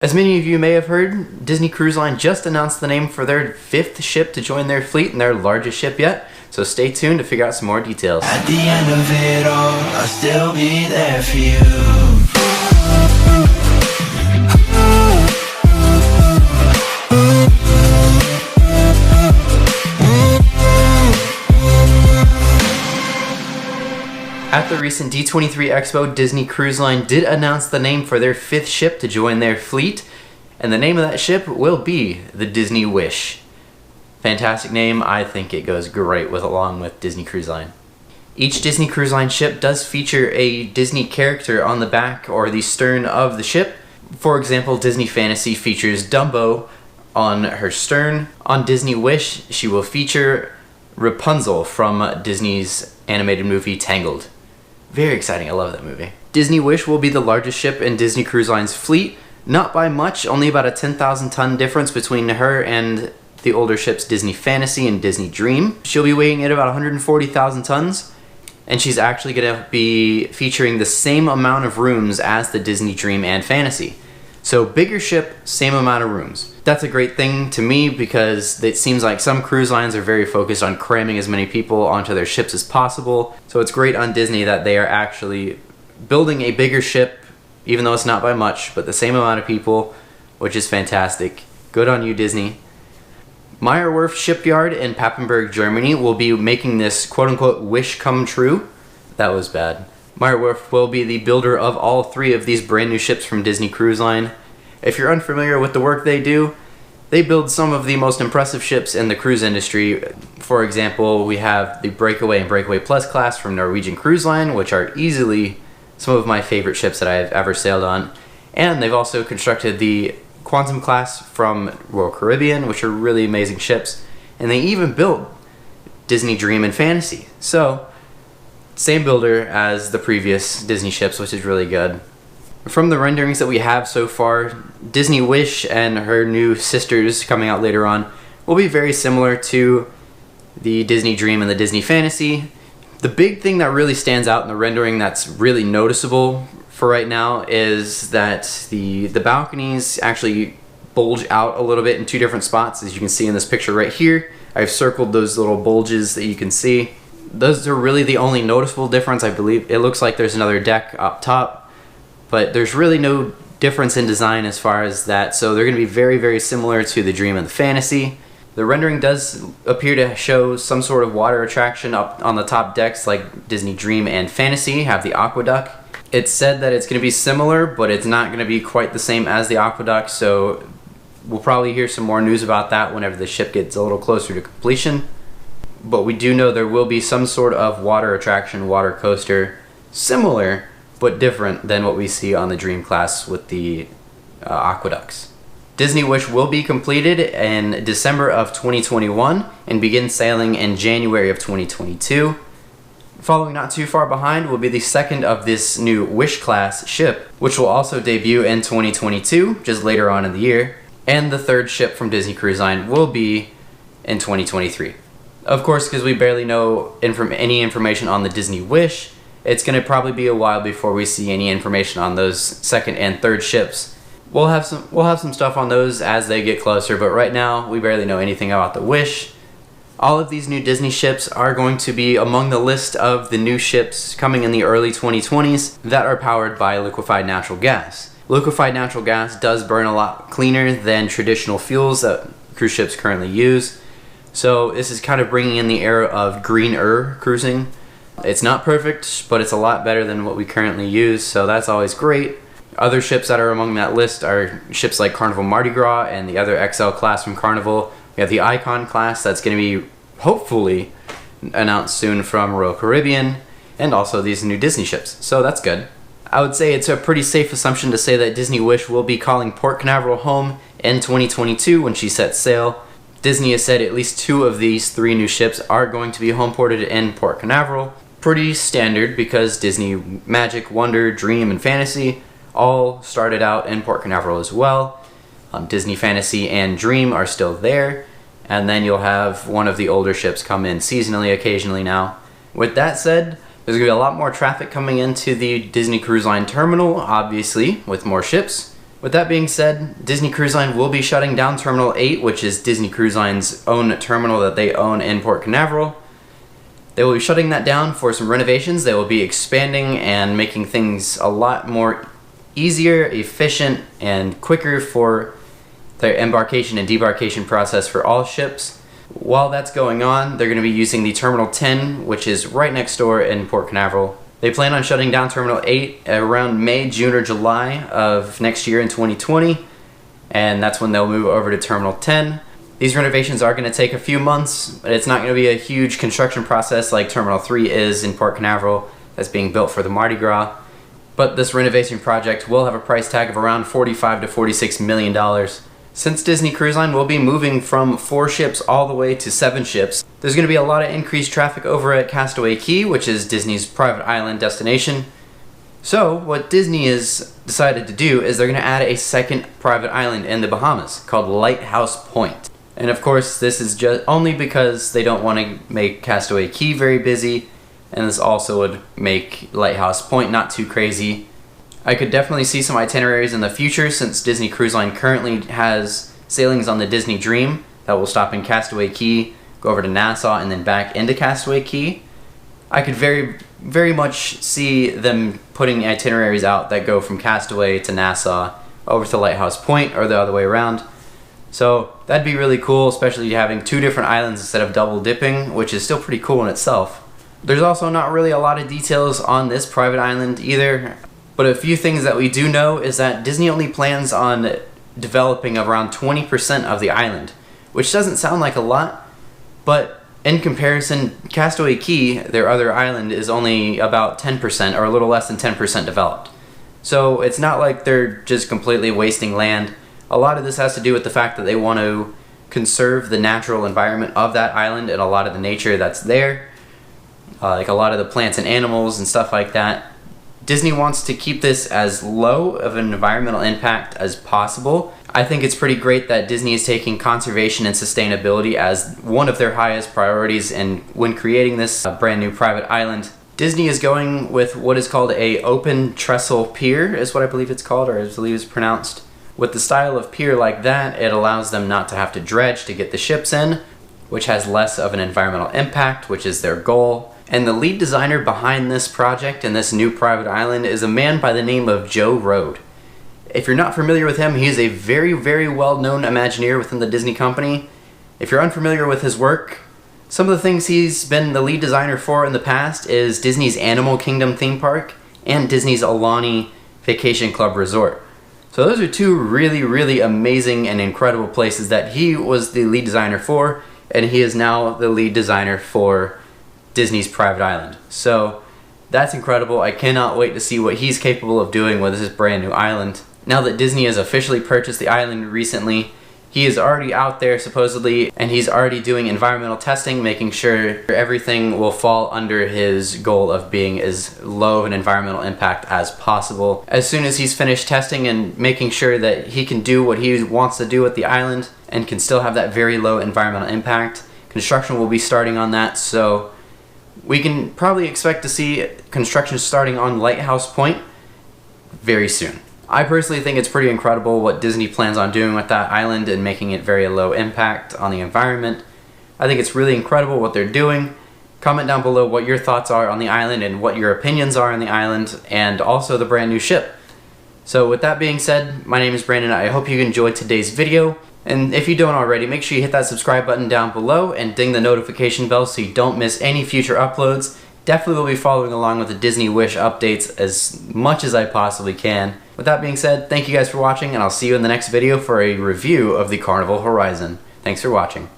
As many of you may have heard, Disney Cruise Line just announced the name for their 5th ship to join their fleet and their largest ship yet, so stay tuned to figure out some more details. At the end of it all, I'll still be there for you. At the recent D23 Expo, Disney Cruise Line did announce the name for their 5th ship to join their fleet, and the name of that ship will be the Disney Wish. Fantastic name. I think it goes great along with Disney Cruise Line. Each Disney Cruise Line ship does feature a Disney character on the back or the stern of the ship. For example, Disney Fantasy features Dumbo on her stern. On Disney Wish, she will feature Rapunzel from Disney's animated movie Tangled. Very exciting, I love that movie. Disney Wish will be the largest ship in Disney Cruise Line's fleet. Not by much, only about a 10,000 ton difference between her and the older ships Disney Fantasy and Disney Dream. She'll be weighing at about 140,000 tons, and she's actually going to be featuring the same amount of rooms as the Disney Dream and Fantasy. So bigger ship, same amount of rooms. That's a great thing to me because it seems like some cruise lines are very focused on cramming as many people onto their ships as possible. So it's great on Disney that they are actually building a bigger ship, even though it's not by much, but the same amount of people, which is fantastic. Good on you, Disney. Meyerwerf Shipyard in Papenburg, Germany will be making this quote-unquote wish come true. That was bad. Meyerwerf will be the builder of all 3 of these brand new ships from Disney Cruise Line. If you're unfamiliar with the work they do, they build some of the most impressive ships in the cruise industry. For example, we have the Breakaway and Breakaway Plus class from Norwegian Cruise Line, which are easily some of my favorite ships that I've ever sailed on. And they've also constructed the Quantum class from Royal Caribbean, which are really amazing ships. And they even built Disney Dream and Fantasy. So, same builder as the previous Disney ships, which is really good. From the renderings that we have so far, Disney Wish and her new sisters coming out later on will be very similar to the Disney Dream and the Disney Fantasy. The big thing that really stands out in the rendering that's really noticeable for right now is that the balconies actually bulge out a little bit in 2 different spots, as you can see in this picture right here. I've circled those little bulges that you can see. Those are really the only noticeable difference, I believe. It looks like there's another deck up top, but there's really no difference in design as far as that, so they're going to be very, very similar to the Dream and the Fantasy. The rendering does appear to show some sort of water attraction up on the top decks like Disney Dream and Fantasy have the aqueduct. It's said that it's going to be similar, but it's not going to be quite the same as the aqueduct, so we'll probably hear some more news about that whenever the ship gets a little closer to completion. But we do know there will be some sort of water attraction, water coaster, similar but different than what we see on the Dream class with the aqueducts. Disney Wish will be completed in December of 2021 and begin sailing in January of 2022. Following not too far behind will be the 2nd of this new Wish class ship, which will also debut in 2022, just later on in the year. And the 3rd ship from Disney Cruise Line will be in 2023. Of course, because we barely know any information on the Disney Wish, it's going to probably be a while before we see any information on those 2nd and 3rd ships. We'll have some stuff on those as they get closer, but right now we barely know anything about the Wish. All of these new Disney ships are going to be among the list of the new ships coming in the early 2020s that are powered by liquefied natural gas. Liquefied natural gas does burn a lot cleaner than traditional fuels that cruise ships currently use. So this is kind of bringing in the era of greener cruising. It's not perfect, but it's a lot better than what we currently use, so that's always great. Other ships that are among that list are ships like Carnival Mardi Gras and the other XL class from Carnival. We have the Icon class that's going to be hopefully announced soon from Royal Caribbean, and also these new Disney ships, so that's good. I would say it's a pretty safe assumption to say that Disney Wish will be calling Port Canaveral home in 2022 when she sets sail. Disney has said at least 2 of these 3 new ships are going to be home ported in Port Canaveral. Pretty standard because Disney Magic, Wonder, Dream, and Fantasy all started out in Port Canaveral as well. Disney Fantasy and Dream are still there, and then you'll have one of the older ships come in seasonally occasionally now. With that said, there's going to be a lot more traffic coming into the Disney Cruise Line terminal, obviously, with more ships. With that being said, Disney Cruise Line will be shutting down Terminal 8, which is Disney Cruise Line's own terminal that they own in Port Canaveral. They will be shutting that down for some renovations. They will be expanding and making things a lot more easier, efficient, and quicker for their embarkation and debarkation process for all ships. While that's going on, they're going to be using the Terminal 10, which is right next door in Port Canaveral. They plan on shutting down Terminal 8 around May, June, or July of next year in 2020, and that's when they'll move over to Terminal 10. These renovations are going to take a few months, but it's not going to be a huge construction process like Terminal 3 is in Port Canaveral that's being built for the Mardi Gras. But this renovation project will have a price tag of around $45 to $46 million. Since Disney Cruise Line will be moving from 4 ships all the way to 7 ships, there's going to be a lot of increased traffic over at Castaway Cay, which is Disney's private island destination. So what Disney has decided to do is they're going to add a second private island in the Bahamas called Lighthouse Point. And of course this is just only because they don't want to make Castaway Cay very busy, and this also would make Lighthouse Point not too crazy. I could definitely see some itineraries in the future since Disney Cruise Line currently has sailings on the Disney Dream that will stop in Castaway Cay, go over to Nassau, and then back into Castaway Cay. I could very much see them putting itineraries out that go from Castaway to Nassau over to Lighthouse Point or the other way around. So that'd be really cool, especially having 2 different islands instead of double dipping, which is still pretty cool in itself. There's also not really a lot of details on this private island either. But a few things that we do know is that Disney only plans on developing around 20% of the island, which doesn't sound like a lot, but in comparison, Castaway Cay, their other island, is only about 10% or a little less than 10% developed. So it's not like they're just completely wasting land. A lot of this has to do with the fact that they want to conserve the natural environment of that island and a lot of the nature that's there, like a lot of the plants and animals and stuff like that. Disney wants to keep this as low of an environmental impact as possible. I think it's pretty great that Disney is taking conservation and sustainability as one of their highest priorities, and when creating this brand new private island, Disney is going with what is called a open trestle pier, is what I believe it's called, or I believe it's pronounced. With the style of pier like that, it allows them not to have to dredge to get the ships in, which has less of an environmental impact, which is their goal. And the lead designer behind this project and this new private island is a man by the name of Joe Rohde. If you're not familiar with him, he is a very well-known Imagineer within the Disney company. If you're unfamiliar with his work, some of the things he's been the lead designer for in the past is Disney's Animal Kingdom theme park and Disney's Aulani Vacation Club Resort. So those are 2 really amazing and incredible places that he was the lead designer for, and he is now the lead designer for Disney's private island. So that's incredible. I cannot wait to see what he's capable of doing with this brand new island. Now that Disney has officially purchased the island recently, he is already out there supposedly, and he's already doing environmental testing, making sure everything will fall under his goal of being as low of an environmental impact as possible. As soon as he's finished testing and making sure that he can do what he wants to do with the island and can still have that very low environmental impact, construction will be starting on that. So we can probably expect to see construction starting on Lighthouse Point very soon. I personally think it's pretty incredible what Disney plans on doing with that island and making it very low impact on the environment. I think it's really incredible what they're doing. Comment down below what your thoughts are on the island and what your opinions are on the island, and also the brand new ship. So with that being said, my name is Brandon. I hope you enjoyed today's video. And if you don't already, make sure you hit that subscribe button down below and ding the notification bell so you don't miss any future uploads. Definitely will be following along with the Disney Wish updates as much as I possibly can. With that being said, thank you guys for watching, and I'll see you in the next video for a review of the Carnival Horizon. Thanks for watching.